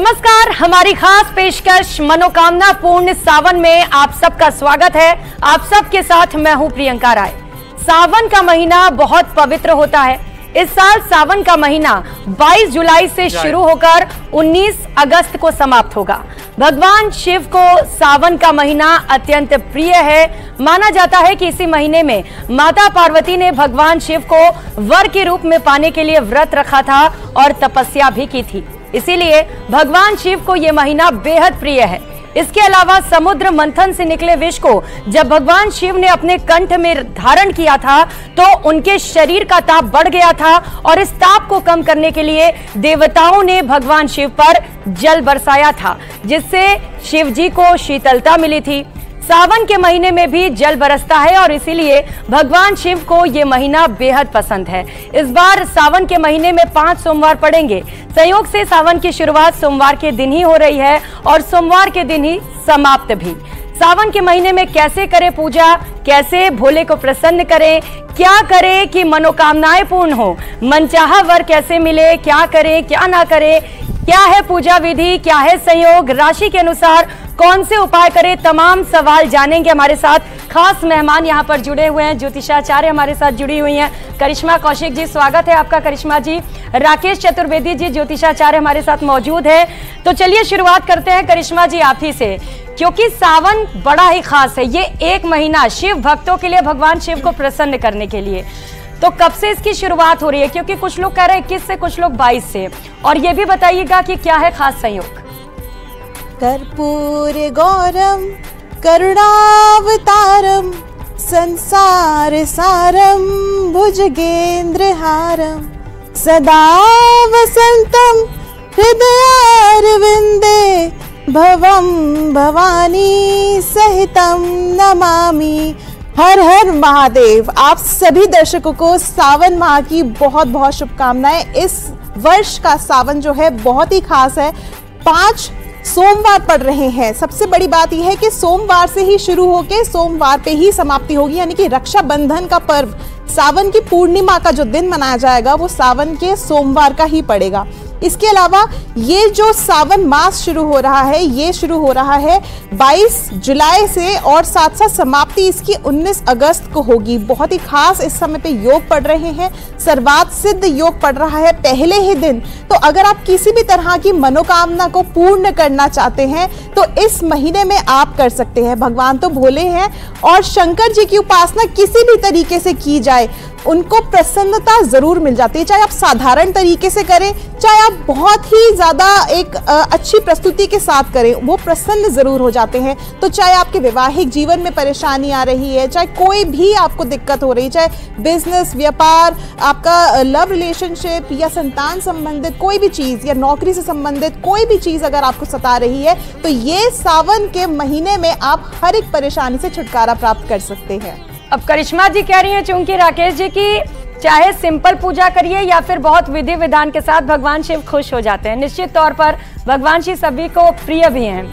नमस्कार, हमारी खास पेशकश मनोकामना पूर्ण सावन में आप सबका स्वागत है। आप सबके साथ मैं हूं प्रियंका राय। सावन का महीना बहुत पवित्र होता है। इस साल सावन का महीना 22 जुलाई से शुरू होकर 19 अगस्त को समाप्त होगा। भगवान शिव को सावन का महीना अत्यंत प्रिय है। माना जाता है कि इसी महीने में माता पार्वती ने भगवान शिव को वर के रूप में पाने के लिए व्रत रखा था और तपस्या भी की थी। इसीलिए भगवान शिव को यह महीना बेहद प्रिय है। इसके अलावा समुद्र मंथन से निकले विष को जब भगवान शिव ने अपने कंठ में धारण किया था तो उनके शरीर का ताप बढ़ गया था और इस ताप को कम करने के लिए देवताओं ने भगवान शिव पर जल बरसाया था, जिससे शिव जी को शीतलता मिली थी। सावन के महीने में भी जल बरसता है और इसीलिए भगवान शिव को ये महीना बेहद पसंद है। इस बार सावन के महीने में 5 सोमवार पड़ेंगे। संयोग से सावन की शुरुआत सोमवार के दिन ही हो रही है और सोमवार के दिन ही समाप्त भी। सावन के महीने में कैसे करें पूजा, कैसे भोले को प्रसन्न करें, क्या करें कि मनोकामनाएं पूर्ण हो, मनचाहा वर कैसे मिले, क्या करें क्या ना करें, क्या है पूजा विधि, क्या है संयोग, राशि के अनुसार कौन से उपाय करें, तमाम सवाल जानेंगे। हमारे साथ खास मेहमान यहाँ पर जुड़े हुए हैं। ज्योतिषाचार्य हमारे साथ जुड़ी हुई हैं करिश्मा कौशिक जी, स्वागत है आपका करिश्मा जी। राकेश चतुर्वेदी जी ज्योतिषाचार्य हमारे साथ मौजूद है। तो चलिए शुरुआत करते हैं करिश्मा जी आप ही से, क्योंकि सावन बड़ा ही खास है। ये एक महीना शिव भक्तों के लिए, भगवान शिव को प्रसन्न करने के लिए। तो कब से इसकी शुरुआत हो रही है? क्योंकि कुछ लोग कह रहे हैं 21 से, कुछ लोग 22 से। और ये भी बताइएगा कि क्या है खास संयोग। कर्पूर गौरम करुणावतारम संसार सारम भुजगेंद्र हारम सदा वसंतम हृदयारविंदे भवम भवानी सहितम नमामि। हर हर महादेव। आप सभी दर्शकों को सावन माह की बहुत बहुत शुभकामनाएं। इस वर्ष का सावन जो है बहुत ही खास है। 5 सोमवार पड़ रहे हैं। सबसे बड़ी बात यह है कि सोमवार से ही शुरू होकर सोमवार पे ही समाप्ति होगी, यानी कि रक्षाबंधन का पर्व, सावन की पूर्णिमा का जो दिन मनाया जाएगा वो सावन के सोमवार का ही पड़ेगा। इसके अलावा ये जो सावन मास शुरू हो रहा है, ये शुरू हो रहा है 22 जुलाई से और साथ साथ समाप्ति इसकी 19 अगस्त को होगी। बहुत ही खास इस समय पे योग पड़ रहे हैं। सर्वात सिद्ध योग पड़ रहा है पहले ही दिन। तो अगर आप किसी भी तरह की मनोकामना को पूर्ण करना चाहते हैं तो इस महीने में आप कर सकते हैं। भगवान तो भोले हैं और शंकर जी की उपासना किसी भी तरीके से की जाए उनको प्रसन्नता जरूर मिल जाती है। चाहे आप साधारण तरीके से करें, चाहे आप बहुत ही ज्यादा एक अच्छी प्रस्तुति के साथ करें, वो प्रसन्न जरूर हो जाते हैं। तो चाहे आपके वैवाहिक जीवन में परेशानी आ रही है, चाहे कोई भी आपको दिक्कत हो रही है, चाहे बिजनेस, व्यापार, आपका लव रिलेशनशिप या संतान संबंधित कोई भी चीज या नौकरी से संबंधित कोई भी चीज अगर आपको सता रही है तो ये सावन के महीने में आप हर एक परेशानी से छुटकारा प्राप्त कर सकते हैं। अब करिश्मा जी कह रही हैं चूंकि राकेश जी की चाहे सिंपल पूजा करिए या फिर बहुत विधि विधान के साथ भगवान शिव खुश हो जाते हैं। निश्चित तौर पर भगवान शिव सभी को प्रिय भी हैं,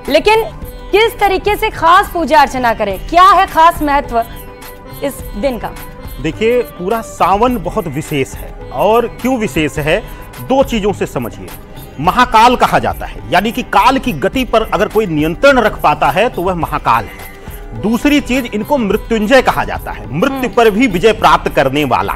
लेकिन किस तरीके से खास पूजा अर्चना करें, क्या है खास महत्व इस दिन का? देखिए, पूरा सावन बहुत विशेष है। और क्यों विशेष है, 2 चीजों से समझिए। महाकाल कहा जाता है, यानी कि काल की गति पर अगर कोई नियंत्रण रख पाता है तो वह महाकाल है। दूसरी चीज, इनको मृत्युंजय कहा जाता है, मृत्यु पर भी विजय प्राप्त करने वाला।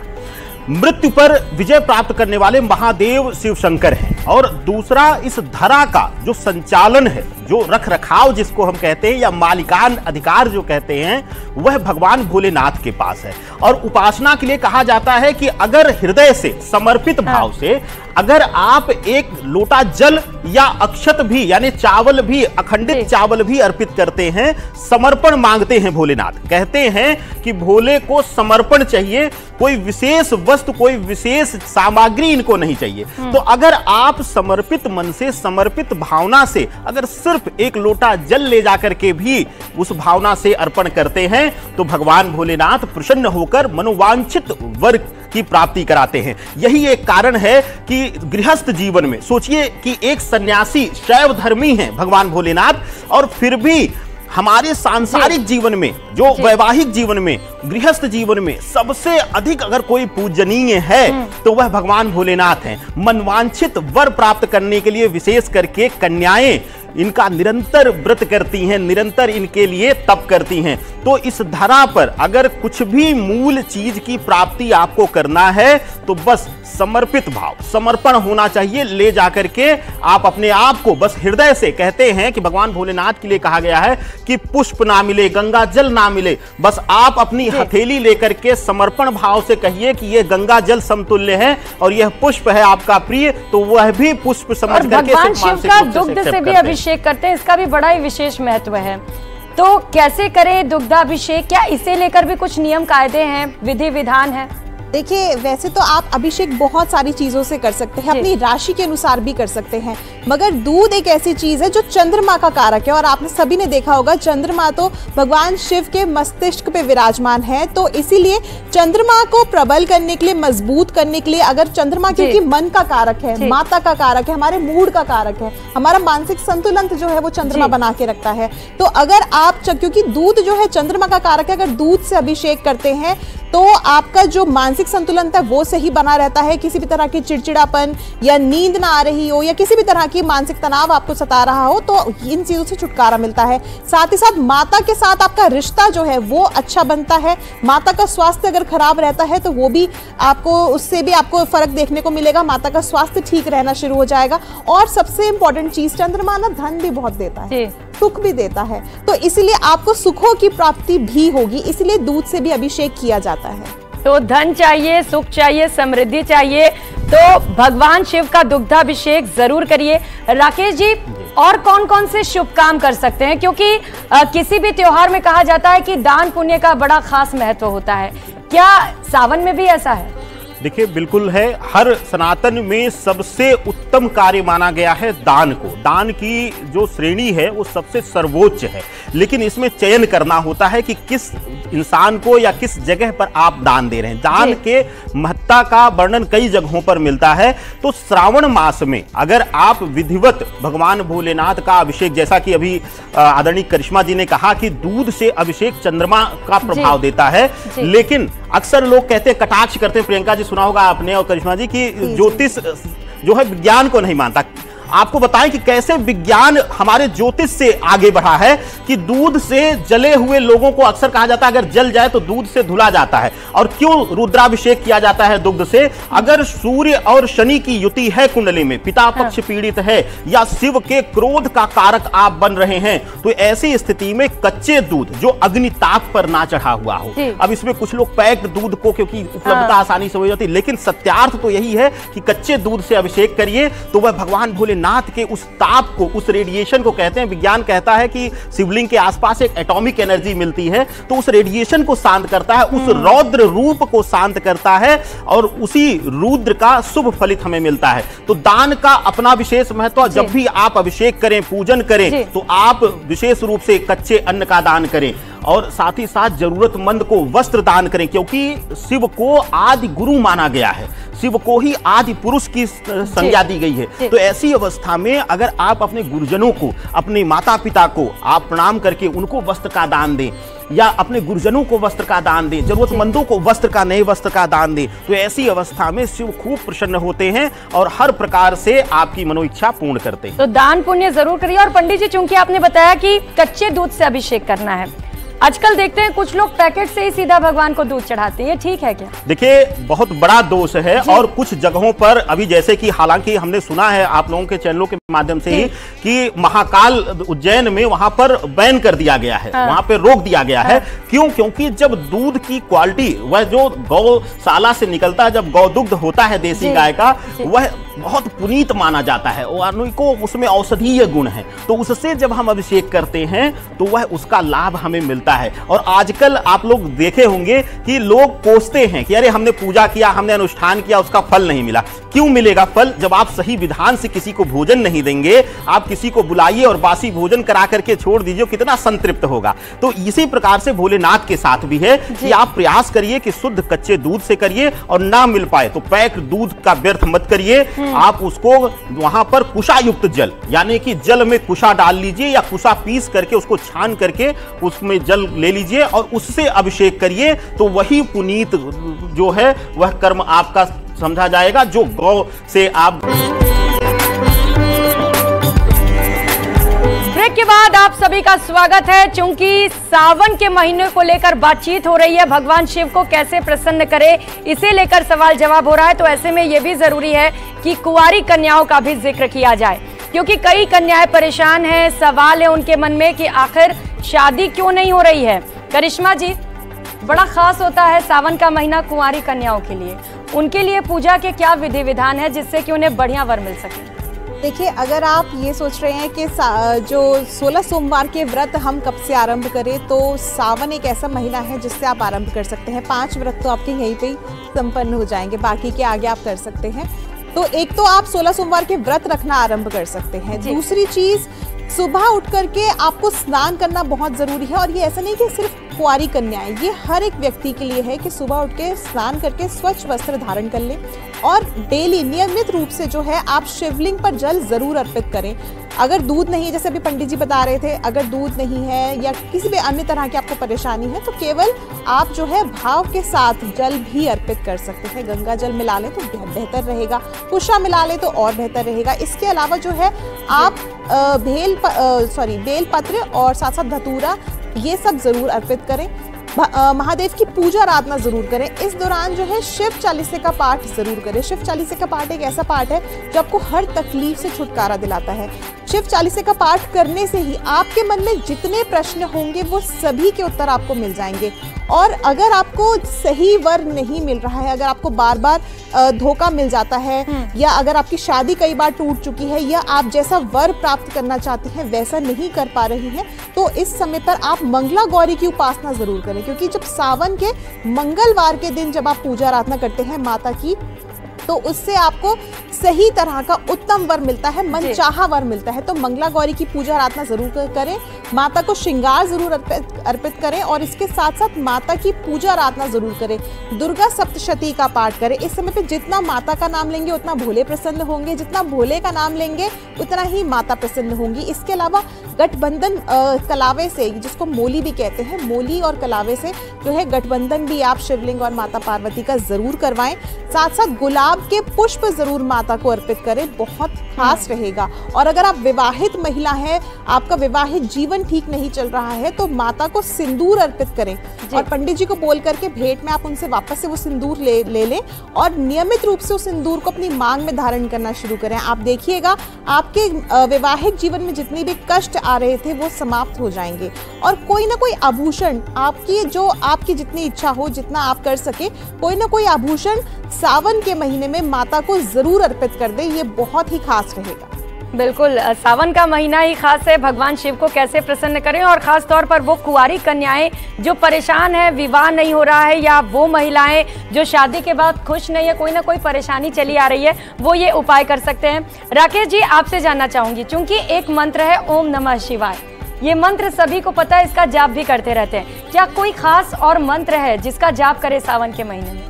मृत्यु पर विजय प्राप्त करने वाले महादेव शिव शंकर हैं। और दूसरा, इस धरा का जो संचालन है, जो रख रखाव जिसको हम कहते हैं या मालिकान अधिकार जो कहते हैं, वह भगवान भोलेनाथ के पास है। और उपासना के लिए कहा जाता है कि अगर हृदय से समर्पित भाव से अगर आप एक लोटा जल या अक्षत भी यानी चावल भी, अखंडित चावल भी अर्पित करते हैं, समर्पण मांगते हैं भोलेनाथ, कहते हैं कि भोले को समर्पण चाहिए, कोई विशेष वस्तु, कोई विशेष सामग्री इनको नहीं चाहिए। तो अगर आप समर्पित मन से, समर्पित भावना से अगर सिर्फ एक लोटा जल ले जाकर के भी उस भावना से अर्पण करते हैं तो भगवान भोलेनाथ प्रसन्न होकर मनोवांछित वर की प्राप्ति कराते हैं। यही एक कारण है कि गृहस्थ जीवन में सोचिए कि एक सन्यासी शैव धर्मी है भगवान भोलेनाथ, और फिर भी हमारे सांसारिक जीवन में, जो वैवाहिक जीवन में, गृहस्थ जीवन में सबसे अधिक अगर कोई पूजनीय है तो वह भगवान भोलेनाथ हैं। मनवांछित वर प्राप्त करने के लिए विशेष करके कन्याएं इनका निरंतर व्रत करती हैं, निरंतर इनके लिए तप करती हैं। तो इस धरा पर अगर कुछ भी मूल चीज की प्राप्ति आपको करना है तो बस समर्पित भाव, समर्पण होना चाहिए। ले जाकर के आप अपने आप को बस हृदय से, कहते हैं कि भगवान भोलेनाथ के लिए कहा गया है कि पुष्प ना मिले, गंगा जल ना मिले, बस आप अपनी हथेली लेकर के समर्पण भाव से कहिए कि यह गंगा जल समतुल्य है और यह पुष्प है आपका प्रिय, तो वह भी पुष्प समझ करके भगवान शिव का दुग्ध से भी अभिषेक करते हैं, इसका भी बड़ा ही विशेष महत्व है। तो कैसे करें दुग्धाभिषेक? क्या इसे लेकर भी कुछ नियम कायदे हैं, विधि विधान है? देखिए, वैसे तो आप अभिषेक बहुत सारी चीज़ों से कर सकते हैं, अपनी राशि के अनुसार भी कर सकते हैं, मगर दूध एक ऐसी चीज़ है जो चंद्रमा का कारक है। और आपने सभी ने देखा होगा, चंद्रमा तो भगवान शिव के मस्तिष्क पे विराजमान है, तो इसीलिए चंद्रमा को प्रबल करने के लिए, मजबूत करने के लिए, अगर चंद्रमा क्योंकि मन का कारक है, माता का कारक है, हमारे मूड का कारक है, हमारा मानसिक संतुलन जो है वो चंद्रमा बना के रखता है। तो अगर आप, क्योंकि दूध जो है चंद्रमा का कारक है, अगर दूध से अभिषेक करते हैं तो आपका जो मानसिक संतुलन था वो सही बना रहता है। किसी भी तरह की चिड़चिड़ापन या नींद ना आ रही हो या किसी भी तरह की मानसिक तनाव आपको सता रहा हो तो इन चीज़ों से छुटकारा मिलता है। साथ ही साथ माता के साथ आपका रिश्ता जो है वो अच्छा बनता है। माता का स्वास्थ्य अगर खराब रहता है तो वो भी आपको, उससे भी आपको फर्क देखने को मिलेगा, माता का स्वास्थ्य ठीक रहना शुरू हो जाएगा। और सबसे इंपॉर्टेंट चीज, चंद्रमा ना धन भी बहुत देता है, सुख भी देता है, तो इसलिए आपको सुखों की प्राप्ति भी होगी, इसलिए दूध से भी अभिषेक किया जाता है। तो धन चाहिए, सुख चाहिए, समृद्धि चाहिए, तो भगवान शिव का दुग्धाभिषेक जरूर करिए। राकेश जी, और कौन कौन से शुभ काम कर सकते हैं? क्योंकि किसी भी त्योहार में कहा जाता है कि दान पुण्य का बड़ा खास महत्व होता है, क्या सावन में भी ऐसा है? देखिए, बिल्कुल है। हर सनातन में सबसे उत्तम कार्य माना गया है दान को। दान की जो श्रेणी है वो सबसे सर्वोच्च है, लेकिन इसमें चयन करना होता है कि किस इंसान को या किस जगह पर आप दान दे रहे हैं। दान के महत्ता का वर्णन कई जगहों पर मिलता है। तो श्रावण मास में अगर आप विधिवत भगवान भोलेनाथ का अभिषेक, जैसा कि अभी आदरणीय करिश्मा जी ने कहा कि दूध से अभिषेक चंद्रमा का प्रभाव देता है, लेकिन अक्सर लोग कहते हैं, कटाक्ष करते हैं, प्रियंका जी सुना होगा आपने और करिश्मा जी, की ज्योतिष जो है विज्ञान को नहीं मानता। आपको बताएं कि कैसे विज्ञान हमारे ज्योतिष से आगे बढ़ा है कि दूध से जले हुए लोगों को अक्सर कहा जाता है अगर जल जाए तो दूध से धुला जाता है। और क्यों रुद्राभिषेक किया जाता है दुग्ध से? अगर सूर्य और शनि की युति है कुंडली में, पिता पक्ष पीड़ित है या शिव के क्रोध का कारक आप बन रहे हैं, तो ऐसी स्थिति में कच्चे दूध जो अग्निताप पर ना चढ़ा हुआ हो, अब इसमें कुछ लोग पैक्ड दूध को क्योंकि उपलब्धता आसानी से हो जाती है, लेकिन सत्यार्थ तो यही है कि कच्चे दूध से अभिषेक करिए तो वह भगवान भोले नाथ के उस ताप को, उस रेडिएशन को, कहते हैं विज्ञान कहता है कि शिवलिंग के आसपास एक एटॉमिक एनर्जी मिलती है, तो उस रेडिएशन को शांत करता है, उस रौद्र रूप को शांत करता है और उसी रुद्र का शुभ फलित हमें मिलता है। तो दान का अपना विशेष महत्व। जब भी आप अभिषेक करें, पूजन करें, तो आप विशेष रूप से कच्चे अन्न का दान करें और साथ ही साथ जरूरतमंद को वस्त्र दान करें, क्योंकि शिव को आदि गुरु माना गया है, शिव को ही आदि पुरुष की संज्ञा दी गई है। तो ऐसी अवस्था में अगर आप अपने गुरुजनों को, अपने माता पिता को आप प्रणाम करके उनको वस्त्र का दान दें या अपने गुरुजनों को वस्त्र का दान दें, जरूरतमंदों को वस्त्र का, नए वस्त्र का दान दें, तो ऐसी अवस्था में शिव खूब प्रसन्न होते हैं और हर प्रकार से आपकी मनोइच्छा पूर्ण करते हैं। तो दान पुण्य जरूर करिए। और पंडित जी, चूंकि आपने बताया कि कच्चे दूध से अभिषेक करना है, आजकल देखते हैं कुछ लोग पैकेट से ही सीधा भगवान को दूध चढ़ाते हैं, ठीक है क्या? देखिए, बहुत बड़ा दोष है और कुछ जगहों पर अभी, जैसे कि हालांकि हमने सुना है आप लोगों के चैनलों के माध्यम से ही कि महाकाल उज्जैन में वहां पर बैन कर दिया गया है, वहां पे रोक दिया गया है। क्यों? क्योंकि जब दूध की क्वालिटी, वह जो गौशाला से निकलता है, जब गौदुग्ध होता है देसी गाय का, वह बहुत पुनीत माना जाता है और उसमें औषधीय गुण है, तो उससे जब हम अभिषेक करते हैं तो वह उसका लाभ हमें मिलता मिलता है। और आजकल आप लोग देखे होंगे कि लोग कोसते हैं कि अरे हमने पूजा किया, हमने अनुष्ठान किया, उसका फल नहीं मिला। क्यों मिलेगा फल? जब आप सही विधान से किसी को भोजन नहीं देंगे, आप किसी को बुलाइए और बासी भोजन करा करके छोड़ दीजिए, कितना संतृप्त होगा। तो इसी प्रकार से भोलेनाथ के साथ भी है कि आप प्रयास करिए कि शुद्ध कच्चे दूध से करिए, और ना मिल पाए तो पैक दूध का व्यर्थ मत करिए। आप उसको वहां पर कुशा युक्त जल, यानी कि जल में कुशा डाल लीजिए या कुशा पीस करके उसको छान करके उसमें जल ले लीजिए और उससे अभिषेक करिए। तो वही पुनीत जो है वह कर्म आपका समझा जाएगा, जो गौ से आप। ब्रेक के बाद आप सभी का स्वागत है। चूंकि सावन के महीने को लेकर बातचीत हो रही है, भगवान शिव को कैसे प्रसन्न करे, इसे लेकर सवाल जवाब हो रहा है। तो ऐसे में यह भी जरूरी है कि कुंवारी कन्याओं का भी जिक्र किया जाए, क्योंकि कई कन्याएं परेशान हैं। सवाल है उनके मन में कि आखिर शादी क्यों नहीं हो रही है। करिश्मा जी, बड़ा खास होता है सावन का महीना कुंवारी कन्याओं के लिए, उनके लिए पूजा के क्या विधि विधान है जिससे कि उन्हें बढ़िया वर मिल सके? देखिए, अगर आप ये सोच रहे हैं कि जो 16 सोमवार के व्रत हम कब से आरंभ करें, तो सावन एक ऐसा महीना है जिससे आप आरंभ कर सकते हैं। 5 व्रत तो आपके यहीं पे ही संपन्न हो जाएंगे, बाकी के आगे आप कर सकते हैं। तो एक तो आप 16 सोमवार के व्रत रखना आरंभ कर सकते हैं। दूसरी चीज, सुबह उठ करके आपको स्नान करना बहुत जरूरी है। और ये ऐसा नहीं कि सिर्फ कुंवारी कन्याएं, ये हर एक व्यक्ति के लिए है कि सुबह उठ के स्नान करके स्वच्छ वस्त्र धारण कर लें और डेली नियमित रूप से जो है आप शिवलिंग पर जल जरूर अर्पित करें। अगर दूध नहीं, जैसे अभी पंडित जी बता रहे थे, अगर दूध नहीं है या किसी भी अन्य तरह की आपको परेशानी है, तो केवल आप जो है भाव के साथ जल भी अर्पित कर सकते हैं। गंगा जल मिला लें तो बेहतर रहेगा, कुशा मिला लें तो और बेहतर रहेगा। इसके अलावा जो है आप बेलपत्र और साथ साथ धतूरा ये सब जरूर अर्पित करें। महादेव की पूजा आराधना जरूर करें। इस दौरान जो है शिव चालीसे का पाठ जरूर करें। शिव चालीसे का पाठ एक ऐसा पाठ है जो आपको हर तकलीफ से छुटकारा दिलाता है। शिव चालीसे का पाठ करने से ही आपके मन में जितने प्रश्न होंगे वो सभी के उत्तर आपको मिल जाएंगे। और अगर आपको सही वर नहीं मिल रहा है, अगर आपको बार बार धोखा मिल जाता है, या अगर आपकी शादी कई बार टूट चुकी है, या आप जैसा वर प्राप्त करना चाहते हैं वैसा नहीं कर पा रही हैं, तो इस समय पर आप मंगला गौरी की उपासना जरूर करें। क्योंकि जब सावन के मंगलवार के दिन जब आप पूजा आराधना करते हैं माता की, तो उससे आपको सही तरह का उत्तम वर मिलता है, मनचाहा वर मिलता है। तो मंगला गौरी की पूजा आराधना जरूर करें, माता को श्रृंगार जरूर अर्पित करें और इसके साथ साथ माता की पूजा आराधना जरूर करें। दुर्गा सप्तशती का पाठ करें। इस समय पे जितना माता का नाम लेंगे उतना भोले प्रसन्न होंगे, जितना भोले का नाम लेंगे उतना ही माता प्रसन्न होंगी। इसके अलावा गठबंधन कलावे से, जिसको मोली भी कहते हैं, मोली और कलावे से जो है गठबंधन भी आप शिवलिंग और माता पार्वती का जरूर करवाएं। साथ साथ गुलाब के पुष्प जरूर माता को अर्पित करें, बहुत खास रहेगा। और अगर आप विवाहित महिला हैं, आपका विवाहित जीवन ठीक नहीं चल रहा है, तो माता को सिंदूर अर्पित करें और पंडित जी को बोल करके भेंट में आप उनसे वापस से वो सिंदूर ले लें और नियमित रूप से उस सिंदूर को अपनी मांग में धारण करना शुरू करें। आप देखिएगा आपके वैवाहिक जीवन में जितनी भी कष्ट आ रहे थे वो समाप्त हो जाएंगे। और कोई ना कोई आभूषण आपकी जितनी इच्छा हो, जितना आप कर सके, कोई ना कोई आभूषण सावन के महीने में माता को जरूर अर्पित कर दे, ये बहुत ही खास रहेगा। बिल्कुल, सावन का महीना ही खास है। भगवान शिव को कैसे प्रसन्न करें, और खास तौर पर वो कुंवारी कन्याएं जो परेशान है, विवाह नहीं हो रहा है, या वो महिलाएं जो शादी के बाद खुश नहीं है, कोई ना कोई परेशानी चली आ रही है, वो ये उपाय कर सकते हैं। राकेश जी, आपसे जानना चाहूंगी, चूंकि एक मंत्र है ओम नमः शिवाय, ये मंत्र सभी को पता है, इसका जाप भी करते रहते हैं, क्या कोई खास और मंत्र है जिसका जाप करे सावन के महीने में?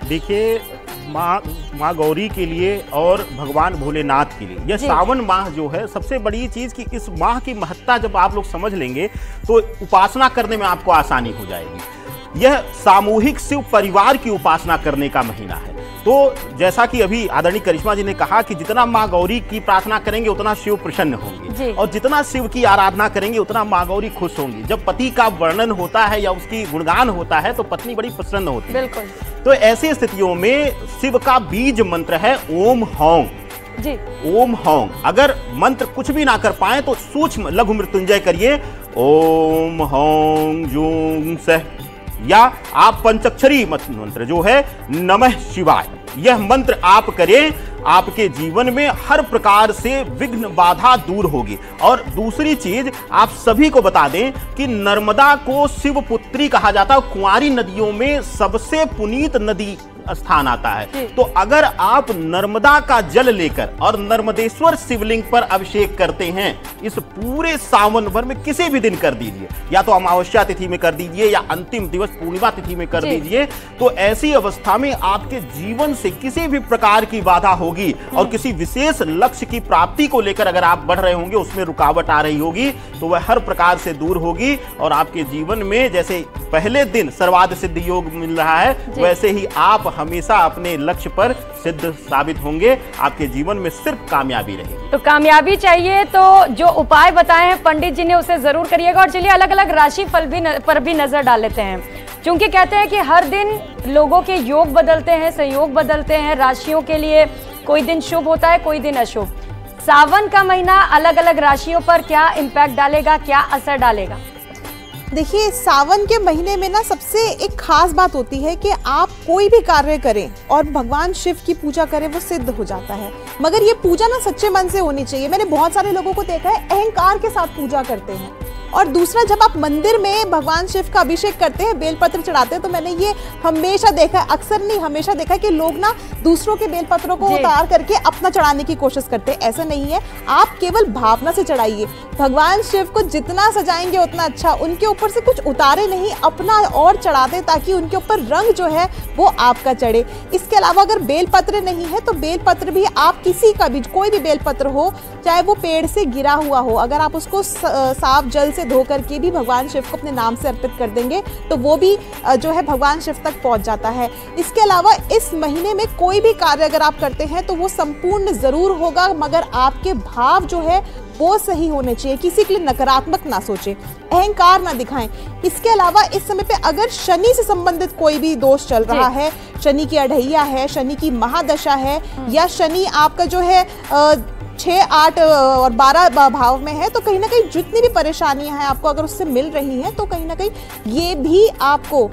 देखिए, माँ गौरी के लिए और भगवान भोलेनाथ के लिए यह सावन माह जो है, सबसे बड़ी चीज कि इस माह की महत्ता जब आप लोग समझ लेंगे तो उपासना करने में आपको आसानी हो जाएगी। यह सामूहिक शिव परिवार की उपासना करने का महीना है। तो जैसा कि अभी आदरणीय करिश्मा जी ने कहा कि जितना माँ गौरी की प्रार्थना करेंगे उतना शिव प्रसन्न होंगे, और जितना शिव की आराधना करेंगे उतना माँ गौरी खुश होंगी। जब पति का वर्णन होता है या उसकी गुणगान होता है तो पत्नी बड़ी प्रसन्न होती है। बिल्कुल। तो ऐसी स्थितियों में शिव का बीज मंत्र है ओम हौं जी। ओम हौं। अगर मंत्र कुछ भी ना कर पाए तो सूक्ष्म लघु मृत्युंजय करिए, ओम हौं जूं सह, या आप पंचाक्षरी मंत्र जो है नमः शिवाय, यह मंत्र आप करें। आपके जीवन में हर प्रकार से विघ्न बाधा दूर होगी। और दूसरी चीज आप सभी को बता दें कि नर्मदा को शिवपुत्री कहा जाता है, कुंवारी नदियों में सबसे पुनीत नदी स्थान आता है। तो अगर आप नर्मदा का जल लेकर और नर्मदेश्वर शिवलिंग पर अभिषेक करते हैं, इस पूरे सावन भर में किसी भी दिन कर दीजिए, या तो अमावस्या तिथि में कर दीजिए या अंतिम दिवस पूर्णिमा तिथि में कर दीजिए, तो ऐसी अवस्था में आपके जीवन से किसी भी प्रकार की बाधा होगी और किसी विशेष लक्ष्य की प्राप्ति को लेकर अगर आप बढ़ रहे होंगे, उसमें रुकावट आ रही होगी, तो वह हर प्रकार से दूर होगी और आपके जीवन में जैसे पहले दिन सर्वार्थ सिद्ध योग मिल रहा है, वैसे ही आप हमेशा अपने लक्ष्य पर सिद्ध साबित होंगे। आपके जीवन में सिर्फ कामयाबी रहेगी। तो कामयाबी चाहिए तो जो उपाय बताए हैं पंडित जी ने उसे जरूर करिएगा। और चलिए अलग अलग राशि फल पर भी नजर डाल लेते हैं, क्योंकि कहते हैं कि हर दिन लोगों के योग बदलते हैं, संयोग बदलते हैं। राशियों के लिए कोई दिन शुभ होता है, कोई दिन अशुभ। सावन का महीना अलग अलग राशियों पर क्या इम्पैक्ट डालेगा, क्या असर डालेगा? देखिए, सावन के महीने में ना सबसे एक खास बात होती है कि आप कोई भी कार्य करें और भगवान शिव की पूजा करें, वो सिद्ध हो जाता है। मगर ये पूजा ना सच्चे मन से होनी चाहिए। मैंने बहुत सारे लोगों को देखा है अहंकार के साथ पूजा करते हैं। और दूसरा, जब आप मंदिर में भगवान शिव का अभिषेक करते हैं, बेलपत्र चढ़ाते हैं, तो मैंने ये हमेशा देखा है, अक्सर नहीं हमेशा देखा है कि लोग ना दूसरों के बेलपत्रों को उतार करके अपना चढ़ाने की कोशिश करते हैं। ऐसा नहीं है, आप केवल भावना से चढ़ाइए। भगवान शिव को जितना सजाएंगे उतना अच्छा, उनके ऊपर से कुछ उतारे नहीं, अपना और चढ़ा दे ताकि उनके ऊपर रंग जो है वो आपका चढ़े। इसके अलावा अगर बेलपत्र नहीं है तो बेलपत्र भी आप किसी का भी, कोई भी बेलपत्र हो, चाहे वो पेड़ से गिरा हुआ हो, अगर आप उसको साफ जल से धो करके भी भगवान शिव को अपने नाम से अर्पित कर देंगे तो वो भी जो है भगवान शिव तक पहुंच जाता है। इसके अलावा इस महीने में कोई भी कार्य अगर आप करते हैं तो वो संपूर्ण जरूर होगा, मगर आपके भाव जो है वो सही होने चाहिए। किसी के लिए नकारात्मक ना सोचें, अहंकार ना दिखाएं। इसके अलावा इस समय पे अगर शनि से संबंधित कोई भी दोष चल रहा है, शनि की अढ़ैया है, शनि की महादशा है, या शनि आपका जो है 6, 8 और 12 भाव में है, तो कहीं ना कहीं जितनी भी परेशानियां हैं आपको अगर उससे मिल रही हैं, तो कहीं ना कहीं ये भी आपको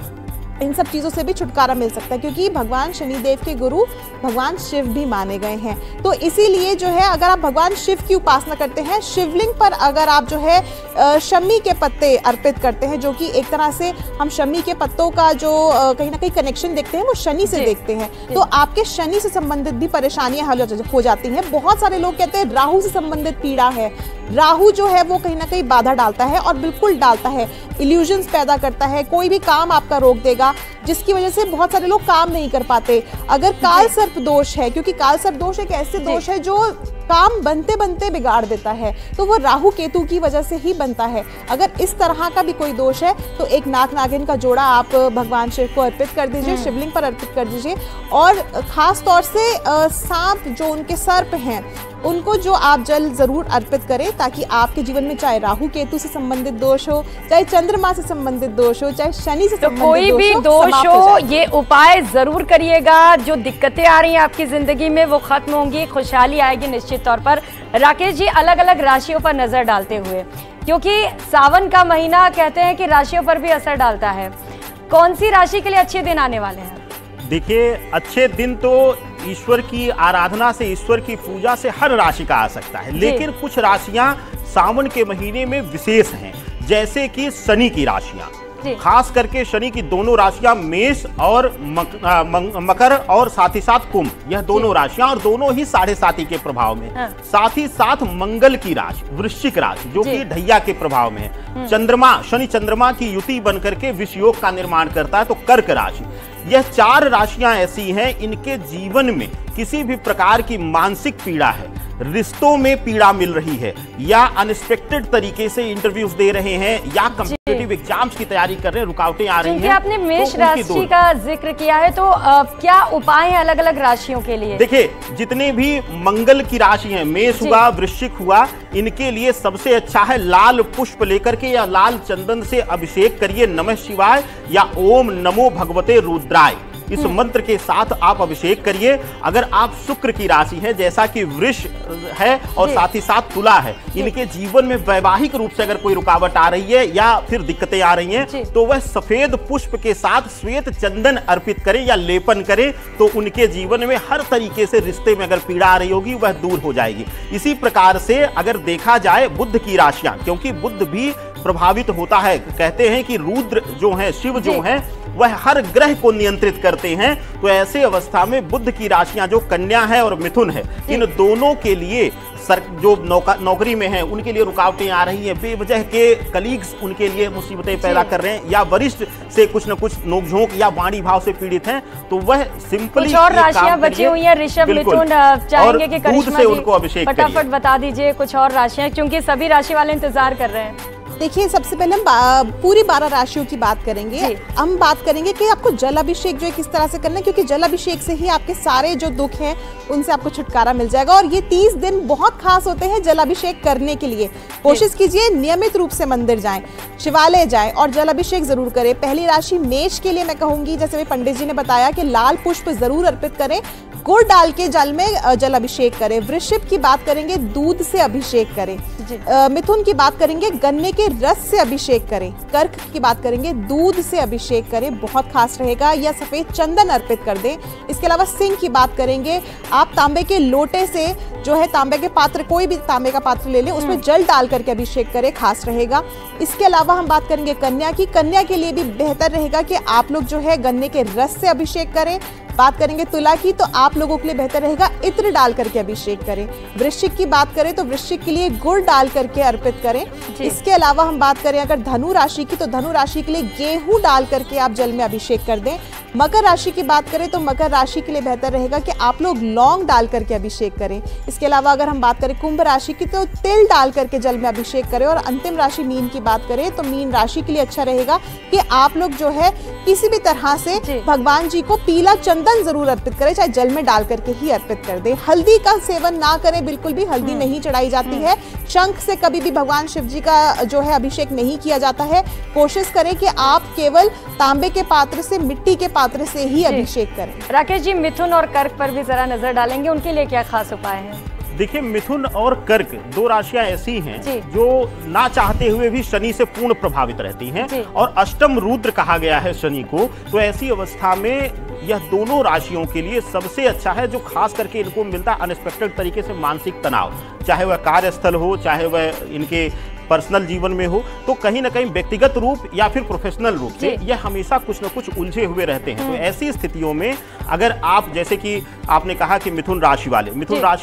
इन सब चीज़ों से भी छुटकारा मिल सकता है, क्योंकि भगवान शनिदेव के गुरु भगवान शिव भी माने गए हैं। तो इसीलिए जो है अगर आप भगवान शिव की उपासना करते हैं, शिवलिंग पर अगर आप जो है शमी के पत्ते अर्पित करते हैं, जो कि एक तरह से हम शमी के पत्तों का जो कहीं ना कहीं कनेक्शन देखते हैं वो शनि से देखते हैं, तो आपके शनि से संबंधित भी परेशानियां हल हो जाती हैं। बहुत सारे लोग कहते हैं राहु से संबंधित पीड़ा है। राहु जो है वो कहीं ना कहीं बाधा डालता है, और बिल्कुल डालता है, इल्यूजन्स पैदा करता है, कोई भी काम आपका रोक देगा, जिसकी वजह से बहुत सारे लोग काम नहीं कर पाते। अगर काल सर्प दोष है, क्योंकि काल सर्प दोष एक ऐसे दोष है जो काम बनते बनते बिगाड़ देता है, तो वो राहु केतु की वजह से ही बनता है। अगर इस तरह का भी कोई दोष है तो एक नाग नागिन का जोड़ा आप भगवान शिव को अर्पित कर दीजिए, शिवलिंग पर अर्पित कर दीजिए। और खास तौर से सांप जो उनके सर्प हैं उनको जो आप जल जरूर अर्पित करें, ताकि आपके जीवन में चाहे राहु केतु से संबंधित दोष हो, चाहे चंद्रमा से संबंधित दोष हो, चाहे शनि से संबंधित कोई भी दोष हो, ये उपाय जरूर करिएगा। जो दिक्कतें आ रही हैं आपकी जिंदगी में वो खत्म होंगी, खुशहाली आएगी निश्चित तौर पर। राकेश जी, अलग अलग राशियों पर नजर डालते हुए, क्योंकि सावन का महीना कहते हैं कि राशियों पर भी असर डालता है, कौन सी राशि के लिए अच्छे दिन आने वाले हैं? देखिए, अच्छे दिन तो ईश्वर की आराधना से, ईश्वर की पूजा से हर राशि का आ सकता है, लेकिन कुछ राशियां सावन के महीने में विशेष हैं, जैसे कि शनि की राशियां। खास करके शनि की दोनों राशियां मेष और मकर और साथ ही साथ कुंभ, यह दोनों राशियां, और दोनों ही 7.5 के प्रभाव में। साथ ही साथ मंगल की राशि वृश्चिक राशि, जो कि ढैया के प्रभाव में है। चंद्रमा, शनि चंद्रमा की युति बनकर के विष योग का निर्माण करता है, तो कर्क राशि। यह 4 राशियां ऐसी हैं, इनके जीवन में किसी भी प्रकार की मानसिक पीड़ा है, रिश्तों में पीड़ा मिल रही है, या अनएक्सपेक्टेड तरीके से इंटरव्यूज दे रहे हैं, या कॉम्पिटिटिव एग्जाम्स की तैयारी कर रहे हैं, रुकावटें आ रही हैं। आपने मेष राशि का जिक्र किया है, तो क्या उपाय हैं अलग अलग राशियों के लिए? देखिए, जितने भी मंगल की राशि हैं, मेष हुआ, वृश्चिक हुआ, इनके लिए सबसे अच्छा है लाल पुष्प लेकर के या लाल चंदन से अभिषेक करिए, नमः शिवाय या ओम नमो भगवते रुद्राय, इस मंत्र के साथ आप अभिषेक करिए। अगर आप शुक्र की राशि है, जैसा कि वृष है और साथ ही साथ तुला है, इनके जीवन में वैवाहिक रूप से अगर कोई रुकावट आ रही है या फिर दिक्कतें आ रही हैं, तो वह सफेद पुष्प के साथ श्वेत चंदन अर्पित करें या लेपन करें, तो उनके जीवन में हर तरीके से रिश्ते में अगर पीड़ा आ रही होगी वह दूर हो जाएगी। इसी प्रकार से अगर देखा जाए बुध की राशियां, क्योंकि बुध भी प्रभावित होता है, कहते हैं कि रुद्र जो है, शिव जो है, वह हर ग्रह को नियंत्रित करते हैं। तो ऐसे अवस्था में बुध की राशियां जो कन्या है और मिथुन है, इन दोनों के लिए जो नौकरी में है उनके लिए रुकावटें आ रही हैं, बेवजह के कलीग्स उनके लिए मुसीबतें पैदा कर रहे हैं, या वरिष्ठ से कुछ न कुछ नोकझोंक या वाणी भाव से पीड़ित हैं, तो वह सिंपली कुछ और राशियां बची हुई हैं। ऋषभ, मिथुन, चाहेंगे कि करिश्मा से उनको अभिषेक फटाफट बता दीजिए कुछ और राशियां, क्योंकि सभी राशि वाले इंतजार कर रहे हैं। देखिए, सबसे पहले हम पूरी 12 राशियों की बात करेंगे। हम बात करेंगे कि आपको जल अभिषेक जो है किस तरह से करना है, क्योंकि जल अभिषेक से ही आपके सारे जो दुख हैं उनसे आपको छुटकारा मिल जाएगा। और ये 30 दिन बहुत खास होते हैं जल अभिषेक करने के लिए। कोशिश कीजिए नियमित रूप से मंदिर जाएं, शिवालय जाएं और जल अभिषेक जरूर करें। पहली राशि मेष के लिए मैं कहूंगी, जैसे भी पंडित जी ने बताया, कि लाल पुष्प जरूर अर्पित करें, गुड़ डाल के जल में जल अभिषेक करें। वृश्चिक की बात करेंगे, दूध से अभिषेक करें। मिथुन की बात करेंगे, गन्ने के रस से अभिषेक करें। कर्क की बात करेंगे, दूध से अभिषेक करें, बहुत खास रहेगा, या सफेद चंदन अर्पित कर दें। इसके अलावा सिंह की बात करेंगे, आप तांबे के लोटे से जो है, तांबे के पात्र, कोई भी तांबे का पात्र ले लें, उसमें जल डाल करके अभिषेक करें, खास रहेगा। इसके अलावा हम बात करेंगे कन्या की। कन्या के लिए भी बेहतर रहेगा कि आप लोग जो है गन्ने के रस से अभिषेक करें। बात करेंगे तुला की, तो आप लोगों के लिए बेहतर रहेगा इत्र डाल करके अभिषेक करें। वृश्चिक की बात करें तो वृश्चिक के लिए गुड़ डाल करके अर्पित करें। इसके अलावा हम बात करें अगर धनु राशि की, तो धनु राशि के लिए गेहूं डाल करके आप जल में अभिषेक कर दें। मकर राशि की बात करें तो मकर राशि के लिए बेहतर रहेगा कि आप लोग लौंग डाल करके अभिषेक करें। इसके अलावा अगर हम बात करें कुंभ राशि की, तो तिल डाल करके जल में अभिषेक करें। और अंतिम राशि मीन की बात करें तो मीन राशि के लिए अच्छा रहेगा कि आप लोग जो है किसी भी तरह से भगवान जी को पीला चंदन जरूर अर्पित करें, चाहे जल में डाल करके ही अर्पित कर दें। हल्दी का सेवन ना करें, बिल्कुल भी हल्दी नहीं चढ़ाई जाती है। शंख से कभी भी भगवान शिव जी का जो है अभिषेक नहीं किया जाता है। कोशिश करें कि आप केवल तांबे के पात्र से, मिट्टी के पात्र से ही अभिषेक करें। राकेश जी, मिथुन और कर्क पर भी जरा नजर डालेंगे, उनके लिए क्या खास उपाय है? देखिए, मिथुन और कर्क दो राशियां ऐसी हैं जो ना चाहते हुए भी शनि से पूर्ण प्रभावित रहती हैं, और अष्टम रुद्र कहा गया है शनि को। तो ऐसी अवस्था में यह दोनों राशियों के लिए सबसे अच्छा है, जो खास करके इनको मिलता है अनएक्सपेक्टेड तरीके से मानसिक तनाव, चाहे वह कार्यस्थल हो, चाहे वह इनके पर्सनल जीवन में हो, तो कहीं ना कहीं व्यक्तिगत रूप या फिर प्रोफेशनल रूप से यह हमेशा कुछ न कुछ उलझे हुए रहते हैं। तो ऐसी स्थितियों में अगर आप, जैसे कि आपने कहा कि मिथुन राशि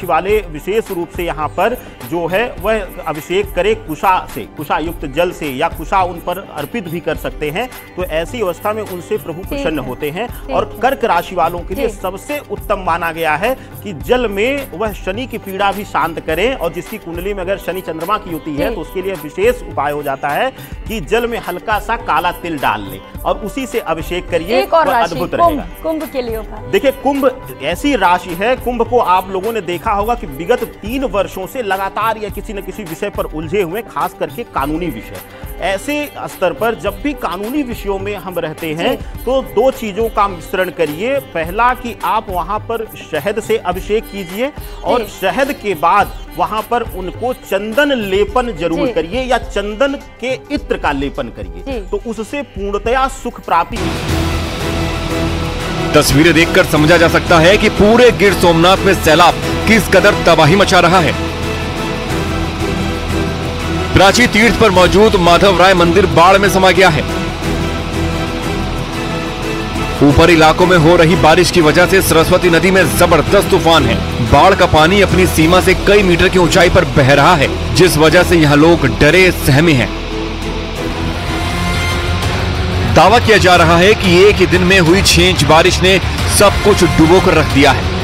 वाले विशेष रूप से यहाँ पर जो है वह अभिषेक करे कुशा से, कुशा युक्त जल से, या कुशा उन पर अर्पित भी कर सकते हैं। तो ऐसी अवस्था में उनसे प्रभु प्रसन्न होते हैं। और कर्क राशि वालों के लिए सबसे उत्तम माना गया है कि जल में वह शनि की पीड़ा भी शांत करें, और जिसकी कुंडली में अगर शनि चंद्रमा की युति है तो उसके लिए विशेष उपाय हो जाता है कि जल में हल्का सा काला तिल डाल ले और उसी से अभिषेक करिए, अद्भुत रहेगा। कुंभ के लिए देखिए, कुंभ ऐसी राशि है, कुंभ को आप लोगों ने देखा होगा कि विगत 3 वर्षों से लगातार या किसी न किसी विषय पर उलझे हुए, खास करके कानूनी विषय। ऐसे स्तर पर जब भी कानूनी विषयों में हम रहते हैं तो 2 चीजों का मिश्रण करिए। पहला कि आप वहां पर शहद से अभिषेक कीजिए, और शहद के बाद वहां पर उनको चंदन लेपन जरूर करिए, या चंदन के इत्र का लेपन करिए, तो उससे पूर्णतया सुख प्राप्ति। तस्वीरें देखकर समझा जा सकता है कि पूरे गिर सोमनाथ में सैलाब किस कदर तबाही मचा रहा है। प्राची तीर्थ पर मौजूद माधव राय मंदिर बाढ़ में समा गया है। ऊपरी इलाकों में हो रही बारिश की वजह से सरस्वती नदी में जबरदस्त तूफान है। बाढ़ का पानी अपनी सीमा से कई मीटर की ऊंचाई पर बह रहा है, जिस वजह से यहां लोग डरे सहमे हैं। दावा किया जा रहा है कि एक ही दिन में हुई 6 इंच बारिश ने सब कुछ डुबोकर रख दिया है।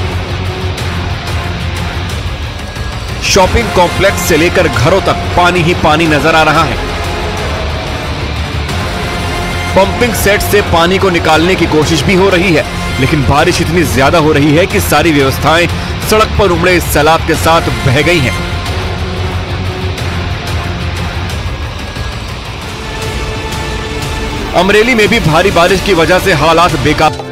शॉपिंग कॉम्प्लेक्स से लेकर घरों तक पानी ही पानी नजर आ रहा है। पंपिंग सेट से पानी को निकालने की कोशिश भी हो रही है, लेकिन बारिश इतनी ज्यादा हो रही है कि सारी व्यवस्थाएं सड़क पर उमड़े सैलाब के साथ बह गई हैं। अमरेली में भी भारी बारिश की वजह से हालात बेकाबू।